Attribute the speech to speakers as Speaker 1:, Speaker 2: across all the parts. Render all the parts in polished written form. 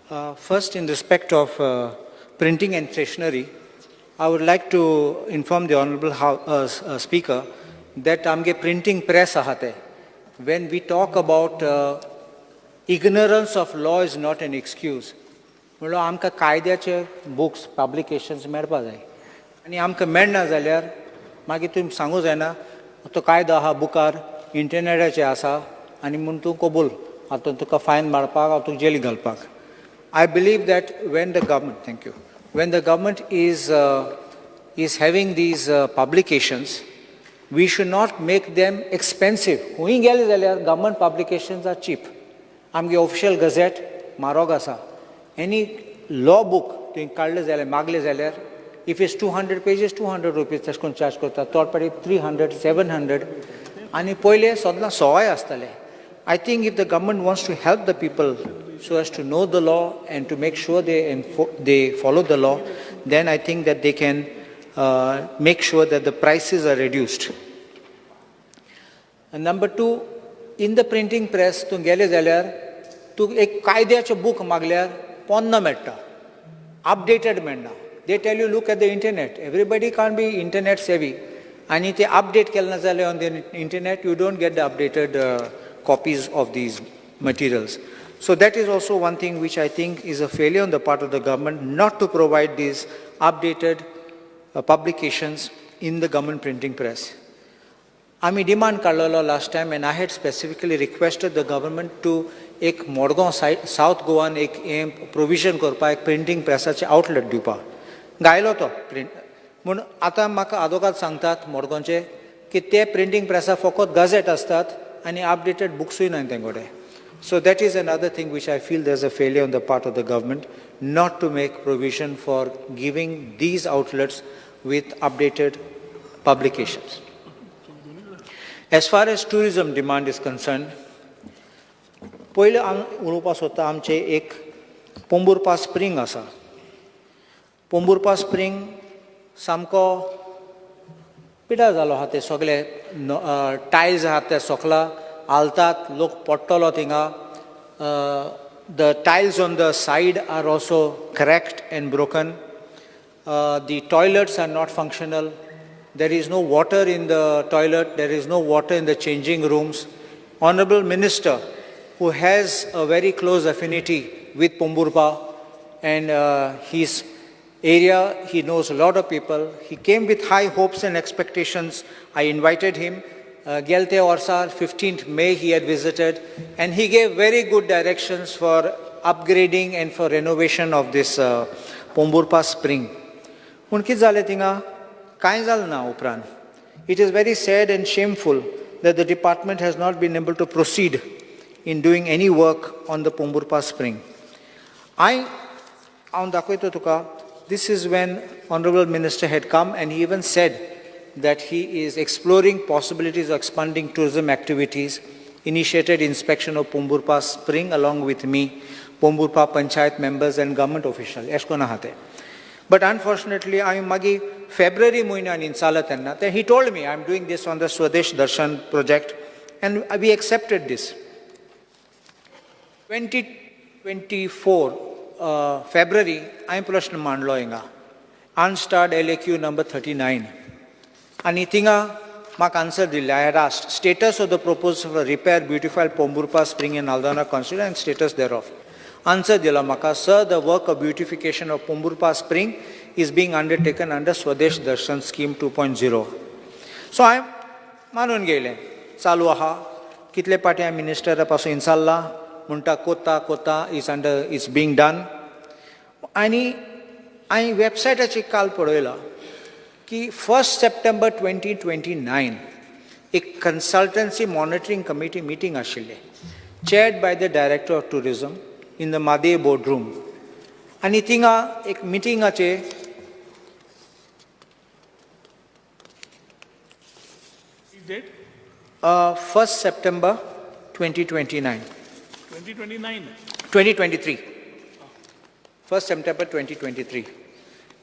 Speaker 1: First, in respect of printing and stationery, I would like to inform the Honorable Speaker that आमगे printing press ahate. When we talk about ignorance of law is not an excuse. म्हणलो आमकां कायद्याचे books publications मेळपा जाय आनी आमकां मेळना जाल्यार मागीर तुमी सांगूं जायना तो कायदो आहा बुकार इंटरनेटाचेर आसा आनी म्हूण तूं कबूल हातूंत तुका फायन मारपाक वा तुका जेली घालपाक. I believe that when the government is having these publications, we should not make them expensive. Huई गेले जाल्यार government publications are cheap. आमगे official gazette म्हारग आसा. Any law book तुवें काडले जाल्यार मागले जाल्यार if it's 200 pages 200 rupees तशें करून चार्ज करता थोड पाटी 300 700 आनी पयले सदां सवाय आसताले. I think if the government wants to help the people so as to know the law and to make sure they follow the law, then I think that they can make sure that the prices are reduced. And number two, in the printing press, तूं गेले जाल्यार तूं एक कायद्याचें book मागल्यार पोन्ना मेळटा, updated मेळना. They tell you look at the internet. Everybody can't be internet savvy. आणि ते update केलें ना जाल्यार on the internet you don't get the updated copies of these materials. So that is also one thing which I think is a failure on the part of the government not to provide these updated publications in the government printing press. आमी demand काडलेलो last time and I had specifically requested the government to एक Modgaon south गोवान एक provision करपा एक printing pressaचे outlet दिवपा. गायलो तो print. म्हूण आतां म्हाका आदोगाद सांगतात मोडगांवचे की ते printing pressa फकत gazette आसतात आनी updated booksूय ना तेंकोडे. So that is another thing which I feel there's a failure on the part of the government not to make provision for giving these outlets with updated publications. As far as tourism demand is concerned, पहिले उलोवपा सोदता आमचे एक पोंबुरपा spring आसा. पोंबुरपा spring सामको पिड्यार जालो आहा ते सगळे टायल्स आहात ते सकला आलतात लोक पडटलो थिंगा. The tiles on the side are also cracked and broken. The toilets are not functional. There is no water in the toilet. There is no water in the changing rooms. Honorable Minister, who has a very close affinity with Pomburpa and his area, he knows a lot of people. He came with high hopes and expectations. I invited him. Gelte Orsar, 15th May he had visited and he gave very good directions for upgrading and for renovation of this Pomburpa spring. It is very sad and shameful that the department has not been able to proceed in doing any work on the Pomburpa spring. This is when Honorable Minister had come and he even said that he is exploring possibilities of expanding tourism activities, initiated inspection of Pomburpa spring along with me, Pomburpa Panchayat members and government officials. But unfortunately, I am magi February muina in Salatanna. Then he told me I am doing this on the Swadesh Darshan project and we accepted this. 2024 February, I am Prashna Mandlo inga. Unstarred LAQ number 39. And Itinga Mak answer dilla. I had asked status of the proposal for repair beautify Pomburpa spring in Aldana constituency and status thereof. Answer dilla Maka, sir, the work of beautification of Pomburpa spring is being undertaken under Swadesh Darshan scheme 2.0. So I am manun gele. Chalu aha. Kitle paty minister paso inshallah munta kota is being done. Ani website achi kal podoila. कि 1st September 2029 एक consultancy monitoring committee meeting आशिल्ले chaired by the director of tourism in the Madhe boardroom आणि थिंगा एक मिटिंगाचे 1st September 2029 2023 1st September 2023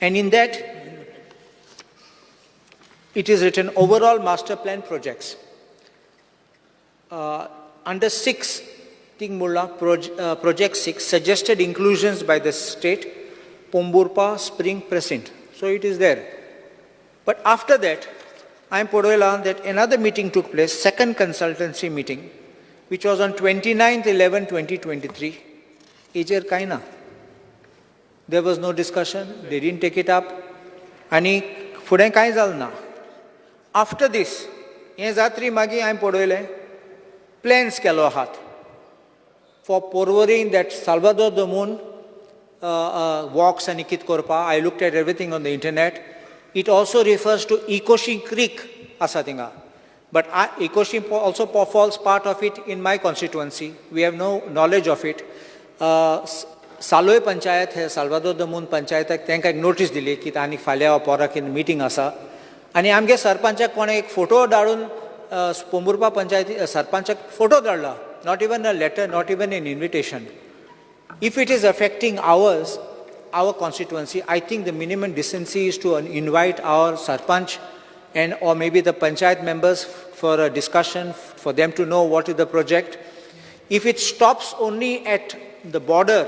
Speaker 1: and in that it is written overall master plan projects. Under 6, Thing mulla Project 6 suggested inclusions by the state, Pomburpa Spring Precinct. So it is there. But after that, I am Podoela that another meeting took place, second consultancy meeting, which was on 29/11/2023. Ejer kaina. There was no discussion. They didn't take it up. Ani fuden kai zalna. After this, ye zatri magi I am Podoele plans kelo hat for forwarding that Salvador the Moon walks and Ikit Korpa. I looked at everything on the internet. It also refers to Ikoshi Creek, Asatinga. But Ikoshi also falls part of it in my constituency. We have no knowledge of it. Saloy Panchayat hai, Salvador the Moon Panchayat, त्यांका एक notice दिली की तानी फाल्या पोराक in meeting आसा. आणि आमगे सरपंचाक कोणे एक photo धाडून पोंबुर्पा पंचायती सरपंचाक photo धाडला. Not even a letter, not even an invitation. If it is affecting our constituency, I think the minimum decency is to invite our sarpanch and or maybe the panchayat members for a discussion, for them to know what is the project. If it stops only at the border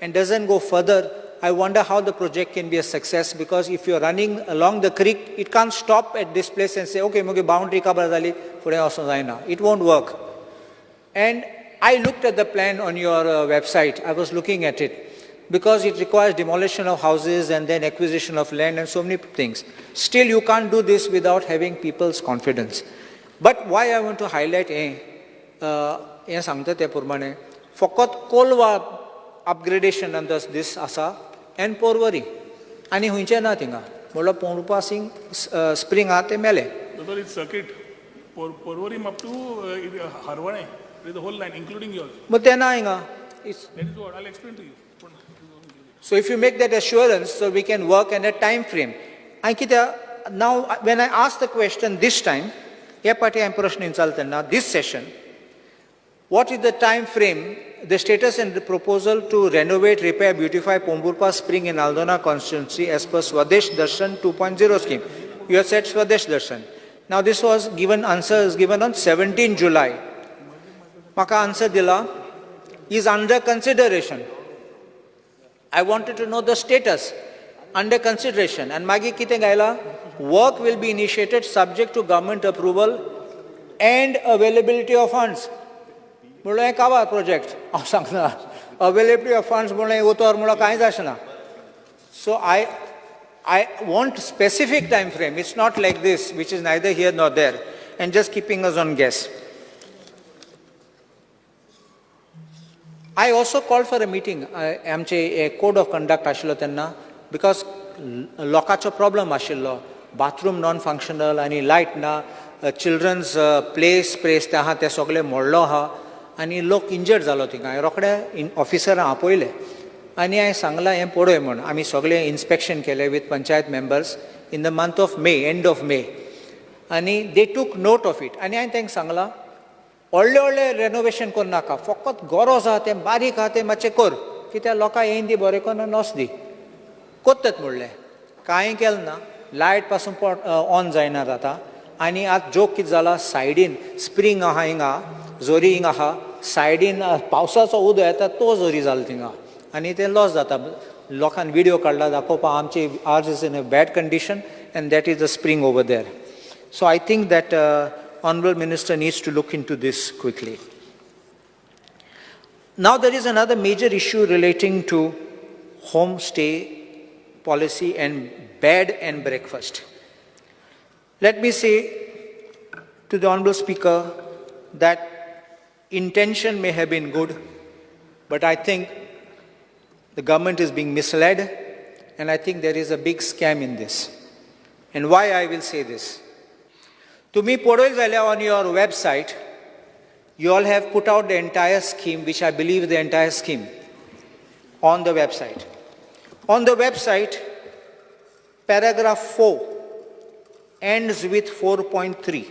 Speaker 1: and doesn't go further, I wonder how the project can be a success, because if you're running along the creek, it can't stop at this place and say, okay, muge boundary cover dali, pure also zaina. It won't work. And I looked at the plan on your website. I was looking at it because it requires demolition of houses and then acquisition of land and so many things. Still, you can't do this without having people's confidence. But why I want to highlight फकत Kolwa upgradation under this asa and porvari. Ani hunche na tinga. Mola Pomburpa spring aate mele.
Speaker 2: Total it's circuit. Porvari up to Harwane. The whole line, including yours.
Speaker 1: But then that is
Speaker 2: what I'll explain to you.
Speaker 1: So if you make that assurance, so we can work in a time frame. Now, when I ask the question this time, this session, what is the time frame, the status and the proposal to renovate, repair, beautify Pomburpa Spring in Aldona constituency as per Swadesh Darshan 2.0 scheme? You have said Swadesh Darshan. Now this was given, answer is given on 17 July. Maka answer dila is under consideration. I wanted to know the status under consideration. And magi kite gaila, work will be initiated subject to government approval and availability of funds. Mula kawa project. Availability of funds mula utor mula kai dashna. So I want specific time frame. It's not like this, which is neither here nor there, and just keeping us on guess. I also called for a meeting. A code of conduct ashilo tenna, because lokacho problem ashilo, bathroom non-functional, ani light na, children's play space taha te sogle modlo ha, ani lok injured zalo tinga. Rokde officer apoile, ani I sangla em podo emon. Ami sogle inspection kele with panchayat members in the month of May, end of May. Ani they took note of it. Ani I think sangla. Olle renovation kor naka. Fokot goroz hate, barik hate, mache kor. Kita loka eindi bore kona nosdi. Kottat mulle. Kain kelna light pasun on zaina rata. Ani at joke kit zala side in spring aha inga, zori inga ha, side in pausa so udo eta to zori zaltinga. Ani te loss data. Lokan video kadla dakopa amche ours is in a bad condition, and that is the spring over there. So I think that Honorable Minister needs to look into this quickly. Now there is another major issue relating to homestay policy and bed and breakfast. Let me say to the Honorable Speaker that intention may have been good, but I think the government is being misled, and I think there is a big scam in this. And why I will say this? To me, on your website, you all have put out the entire scheme, which I believe the entire scheme, on the website. On the website, paragraph 4 ends with 4.3.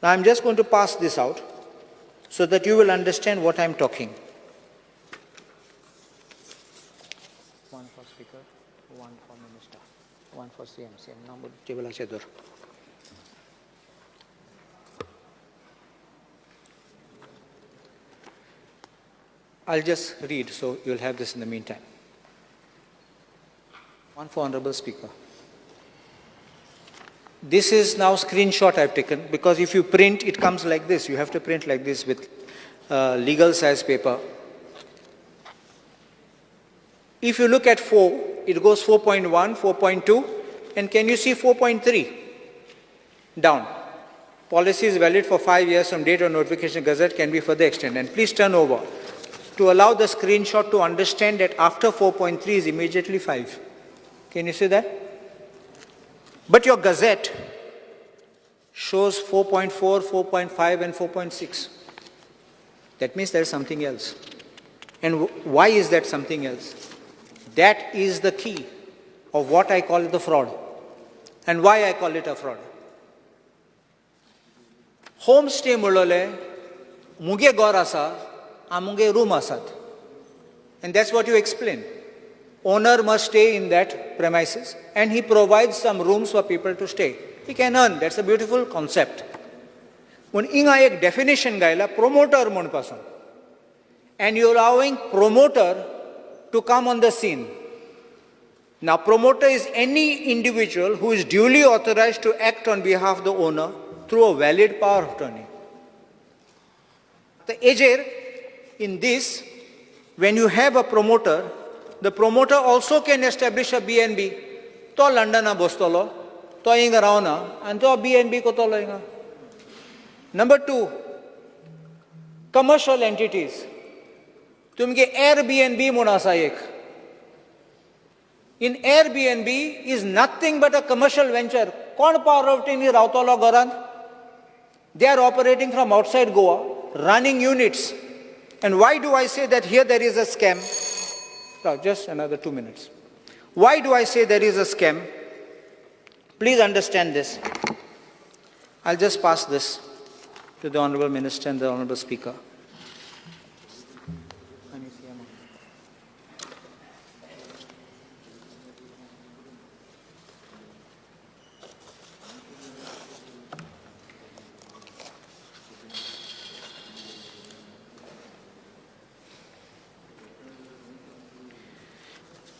Speaker 1: Now I'm just going to pass this out so that you will understand what I'm talking. One for Speaker, one for Minister, one for CM. I'll just read, so you'll have this in the meantime. One for Honorable Speaker. This is now screenshot I've taken, because if you print, it comes like this. You have to print like this with legal size paper. If you look at 4, it goes 4.1, 4.2, and can you see 4.3? Down. Policy is valid for 5 years from date of notification Gazette, can be further extended. And please turn over to allow the screenshot to understand that after 4.3 is immediately 5. Can you see that? But your Gazette shows 4.4, 4.5 and 4.6. That means there is something else. And why is that something else? That is the key of what I call the fraud. And why I call it a fraud. Homestay mulole, muge gor asa, amunge room asat. And that's what you explain. Owner must stay in that premises and he provides some rooms for people to stay. He can earn. That's a beautiful concept. When inga ek definition gaila promoter mon pasan. And you're allowing promoter to come on the scene. Now promoter is any individual who is duly authorized to act on behalf of the owner through a valid power of attorney. The Ejer, in this, when you have a promoter, the promoter also can establish a BNB. To London bostolo, to inga rauna, and to BNB ko tolo inga. Number 2, commercial entities. Tumge Airbnb munasa ek. In Airbnb is nothing but a commercial venture. Kon power of attorney rautolo goran? They are operating from outside Goa, running units. And why do I say that here there is a scam? No, just another 2 minutes. Why do I say there is a scam? Please understand this. I'll just pass this to the Honorable Minister and the Honorable Speaker.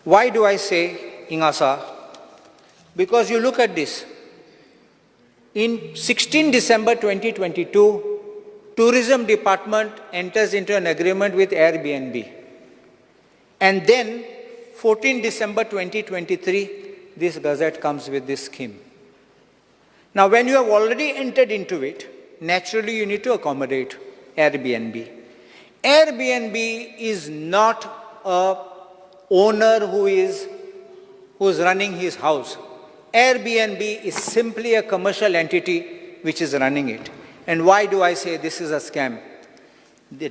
Speaker 1: Why do I say Ingasa? Because you look at this. In 16 December 2022, Tourism Department enters into an agreement with Airbnb. And then 14 December 2023, this Gazette comes with this scheme. Now when you have already entered into it, naturally you need to accommodate Airbnb. Airbnb is not a owner who is running his house. Airbnb is simply a commercial entity which is running it. And why do I say this is a scam? The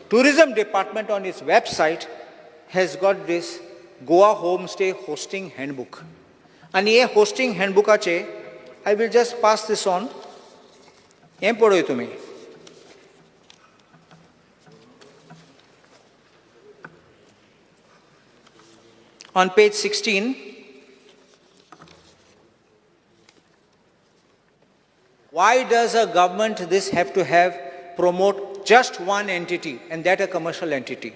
Speaker 1: Tourism Department on its website has got this Goa Homestay Hosting Handbook. And this hosting handbook, I will just pass this on. Em podo to me. On page 16, why does a government this have to promote just one entity and that a commercial entity?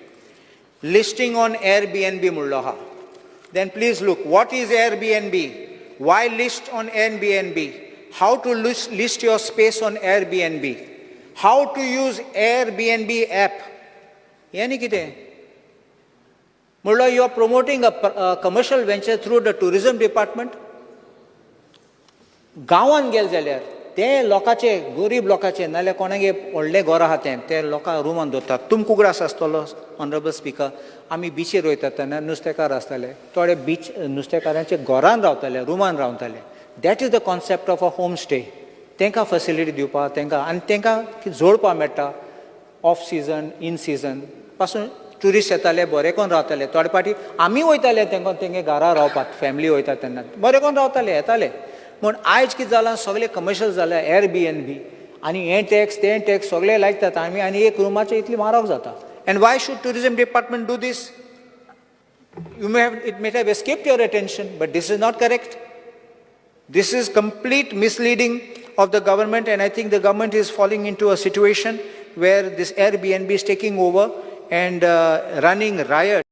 Speaker 1: Listing on Airbnb mullaha. Then please look, what is Airbnb? Why list on Airbnb? How to list your space on Airbnb? How to use Airbnb app? Yani kite? Mulla, you are promoting a commercial venture through the tourism department. Gawan gel jalyar, te lokache, gorib lokache, nale konage olle gora haten, te loka ruman dota. Tum kugras astolo, Honorable Speaker, ami biche roitatana, nustekar astale. Tode beach nustekaranche goran rautale, ruman rautale. That is the concept of a homestay. Tenka facility dupa, tenka, and tenka zolpa meta, off season, in season. Pasun tourist येताले बरे कोण रावताले थोडे पाटी आमी वयताले तेंका तेंगे घरा रावपाक फॅमिली वयता तेन्ना बरे कोण रावताले येताले पूण आयज कितें जालां सगळें कमर्शियल जालें एअरबीएनबी आनी हें टॅक्स तें टॅक्स सगळें लायतात आमी आनी एक रुमाचें इतली म्हारग जाता and why should tourism department do these it may have escaped your attention, but this is not correct. This is complete misleading of the government, and I think the government is falling into a situation where this Airbnb is taking over and running riot